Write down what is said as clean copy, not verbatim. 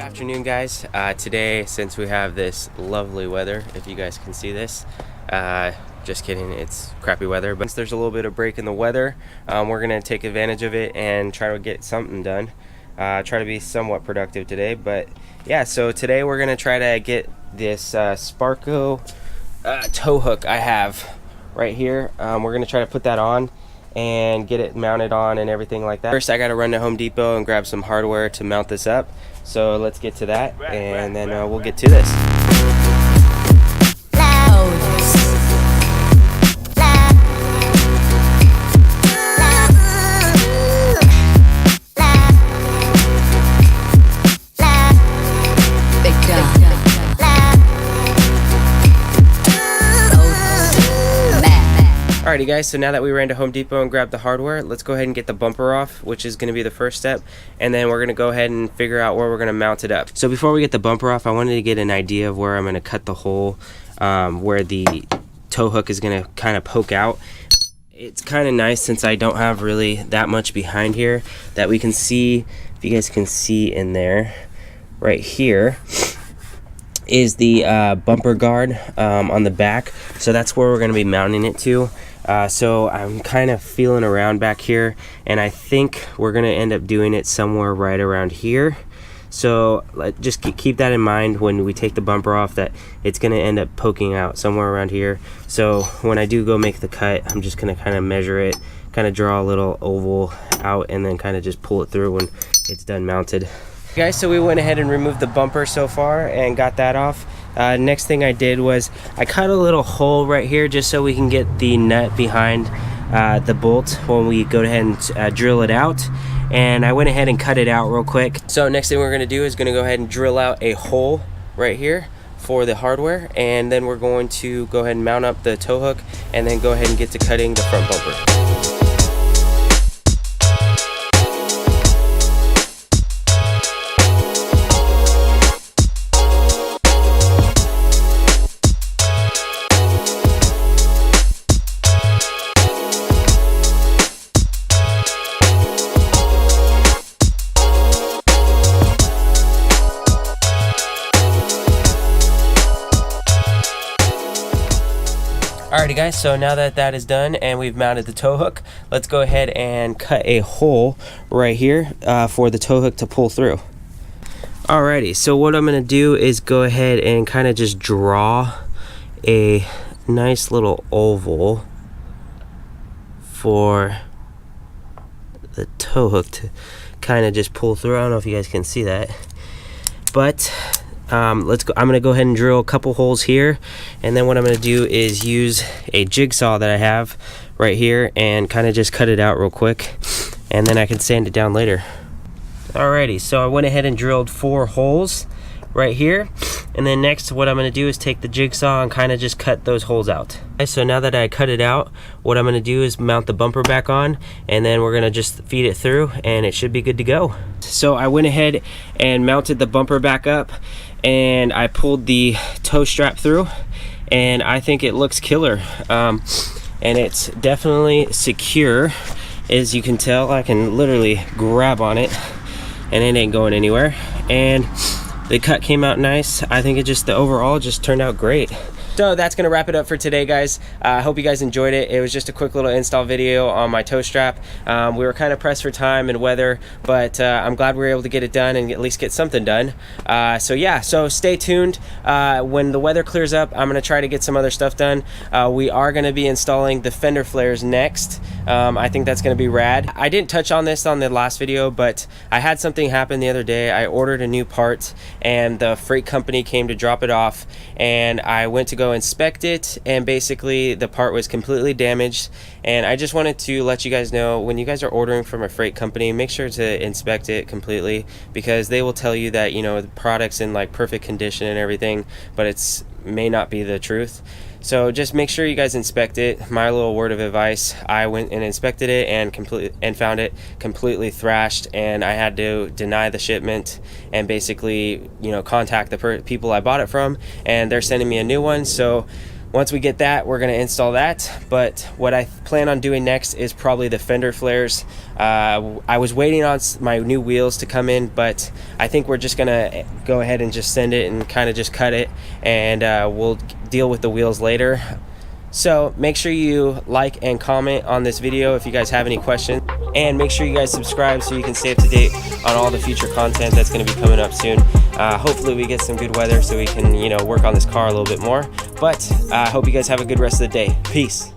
Afternoon, guys. Today, since we have this lovely weather, if you guys can see this, just kidding, it's crappy weather, but there's a little bit of break in the weather. We're gonna take advantage of it and try to get something done, try to be somewhat productive today. But yeah, so today we're gonna try to get this Sparco tow hook I have right here. We're gonna try to put that on and get it mounted on and everything like that. First, I gotta run to Home Depot and grab some hardware to mount this up. So let's get to that, and then we'll get to this. Alrighty guys, so now that we ran to Home Depot and grabbed the hardware, let's go ahead and get the bumper off, which is going to be the first step, and then we're going to go ahead and figure out where we're going to mount it up. So before we get the bumper off, I wanted to get an idea of where I'm going to cut the hole where the tow hook is going to kind of poke out. It's kind of nice, since I don't have really that much behind here, that we can see, if you guys can see in there, right here is the bumper guard on the back. So that's where we're going to be mounting it to. So I'm kind of feeling around back here, and I think we're going to end up doing it somewhere right around here. So just keep that in mind when we take the bumper off, that it's going to end up poking out somewhere around here. So when I do go make the cut, I'm just going to kind of measure it, kind of draw a little oval out, and then kind of just pull it through when it's done mounted. Guys, so we went ahead and removed the bumper so far and got that off. Next thing I did was I cut a little hole right here just so we can get the nut behind the bolt when we go ahead and drill it out. And I went ahead and cut it out real quick. So next thing we're going to do is going to go ahead and drill out a hole right here for the hardware, and then we're going to go ahead and mount up the tow hook, and then go ahead and get to cutting the front bumper. Alrighty guys, so now that that is done and we've mounted the tow hook, let's go ahead and cut a hole right here for the tow hook to pull through. Alrighty, so what I'm going to do is go ahead and kind of just draw a nice little oval for the tow hook to kind of just pull through. I don't know if you guys can see that, but let's go. I'm gonna go ahead and drill a couple holes here, and then what I'm gonna do is use a jigsaw that I have right here and kind of just cut it out real quick, and then I can sand it down later. Alrighty, so I went ahead and drilled 4 holes right here, and then next what I'm going to do is take the jigsaw and kind of just cut those holes out. Okay, so now that I cut it out, what I'm going to do is mount the bumper back on, and then we're going to just feed it through, and it should be good to go. So I went ahead and mounted the bumper back up, and I pulled the tow strap through, and I think it looks killer. And it's definitely secure. As you can tell, I can literally grab on it and it ain't going anywhere, and the cut came out nice. I think the overall just turned out great. So that's gonna wrap it up for today, guys. I hope you guys enjoyed it. It was just a quick little install video on my tow strap. We were kind of pressed for time and weather, but I'm glad we were able to get it done and at least get something done. So yeah, so stay tuned. When the weather clears up, I'm gonna try to get some other stuff done. We are gonna be installing the fender flares next. I think that's gonna be rad. I didn't touch on this on the last video, but I had something happen the other day. I ordered a new part, and the freight company came to drop it off, and I went to go inspect it, and basically the part was completely damaged. And I just wanted to let you guys know, when you guys are ordering from a freight company, make sure to inspect it completely, because they will tell you that, you know, the product's in like perfect condition and everything, but it's may not be the truth. So just make sure you guys inspect it. My little word of advice, I went and inspected it and found it completely thrashed, and I had to deny the shipment and basically, you know, contact the people I bought it from, and they're sending me a new one. So once we get that, we're going to install that. But what I plan on doing next is probably the fender flares. I was waiting on my new wheels to come in, but I think we're just going to go ahead and just send it and kind of just cut it, and we'll deal with the wheels later. So make sure you like and comment on this video if you guys have any questions, and make sure you guys subscribe so you can stay up to date on all the future content that's going to be coming up soon. Hopefully we get some good weather so we can, you know, work on this car a little bit more. But I hope you guys have a good rest of the day. Peace.